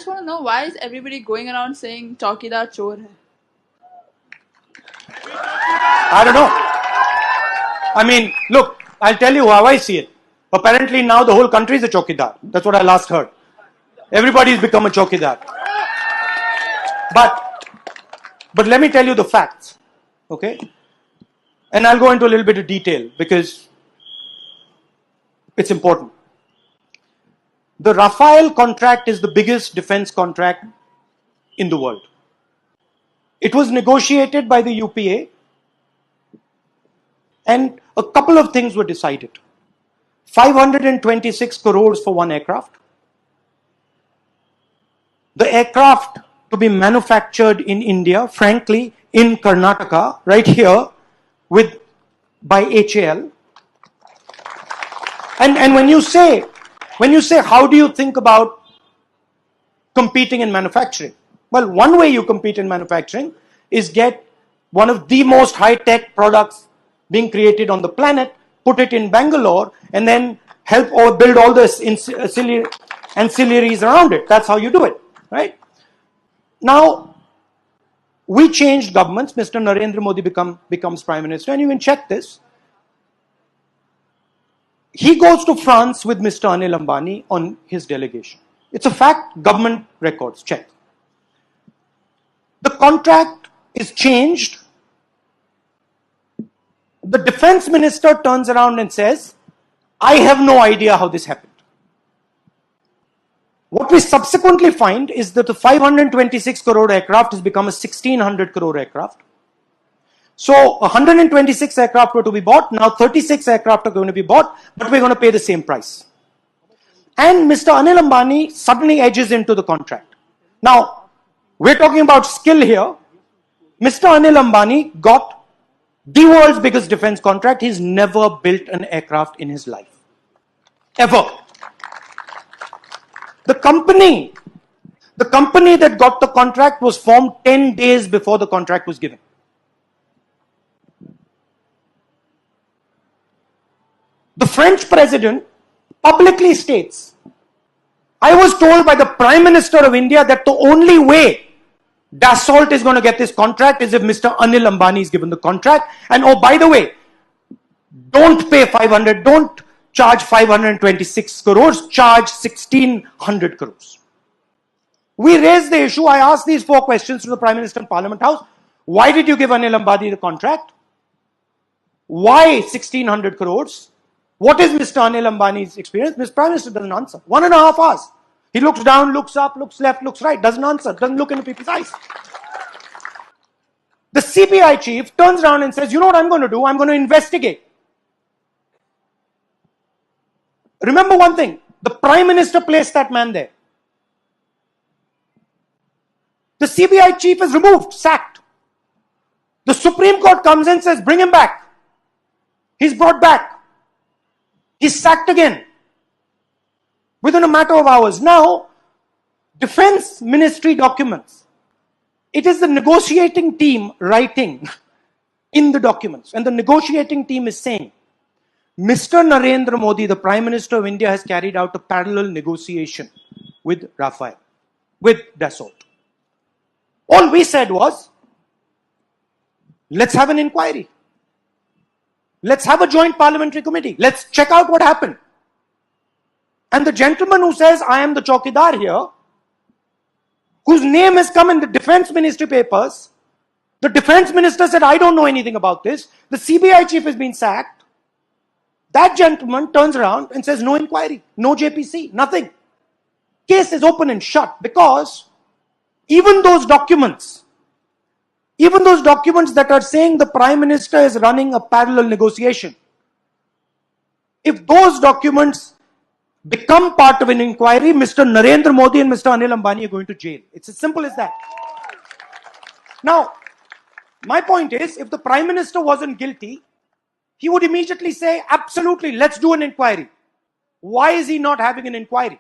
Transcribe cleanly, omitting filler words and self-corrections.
just want to know, why is everybody going around saying Chowkidar Choor hai? I don't know. I mean, look, I'll tell you how I see it. Apparently now the whole country is a chowkidar. That's what I last heard. Everybody's become a chowkidar. But let me tell you the facts, okay? And I'll go into a little bit of detail because it's important. The Rafale contract is the biggest defense contract in the world. It was negotiated by the UPA, and a couple of things were decided. 526 crores for one aircraft. The aircraft to be manufactured in India, frankly, in Karnataka, right here, by HAL. And when you say, how do you think about competing in manufacturing? Well, one way you compete in manufacturing is get one of the most high-tech products being created on the planet, put it in Bangalore, and then help or build all the ancillaries around it. That's how you do it, right? Now, we changed governments. Mr. Narendra Modi becomes Prime Minister, and you can check this. He goes to France with Mr. Anil Ambani on his delegation. It's a fact, government records, check. The contract is changed. The defense minister turns around and says, I have no idea how this happened. What we subsequently find is that the 526 crore aircraft has become a 1600 crore aircraft. So 126 aircraft were to be bought, now 36 aircraft are going to be bought, but we're going to pay the same price. And Mr. Anil Ambani suddenly edges into the contract. Now, we're talking about skill here. Mr. Anil Ambani got the world's biggest defense contract. He's never built an aircraft in his life. Ever. The company that got the contract was formed 10 days before the contract was given. The French president publicly states, I was told by the Prime Minister of India that the only way Dassault is going to get this contract is if Mr. Anil Ambani is given the contract. And oh, by the way, don't charge 526 crores, charge 1600 crores. We raised the issue. I asked these 4 questions to the Prime Minister in Parliament House. Why did you give Anil Ambani the contract? Why 1600 crores? What is Mr. Anil Ambani's experience? Mr. Prime Minister doesn't answer. 1.5 hours. He looks down, looks up, looks left, looks right, doesn't answer, doesn't look into people's eyes. The CBI chief turns around and says, you know what I'm going to do? I'm going to investigate. Remember one thing, the Prime Minister placed that man there. The CBI chief is removed, sacked. The Supreme Court comes in and says, bring him back. He's brought back. He's sacked again. Within a matter of hours. Now, Defense Ministry documents. It is the negotiating team writing in the documents. And the negotiating team is saying, Mr. Narendra Modi, the Prime Minister of India, has carried out a parallel negotiation with Rafale, with Dassault. All we said was, let's have an inquiry. Let's have a joint parliamentary committee. Let's check out what happened. And the gentleman who says, I am the chowkidar here, whose name has come in the Defense Ministry papers, the Defense Minister said, I don't know anything about this. The CBI chief has been sacked. That gentleman turns around and says, no inquiry, no JPC, nothing. Case is open and shut because even those documents that are saying the Prime Minister is running a parallel negotiation, if those documents become part of an inquiry, Mr. Narendra Modi and Mr. Anil Ambani are going to jail. It's as simple as that. Now, my point is, if the Prime Minister wasn't guilty, he would immediately say, absolutely, let's do an inquiry. Why is he not having an inquiry?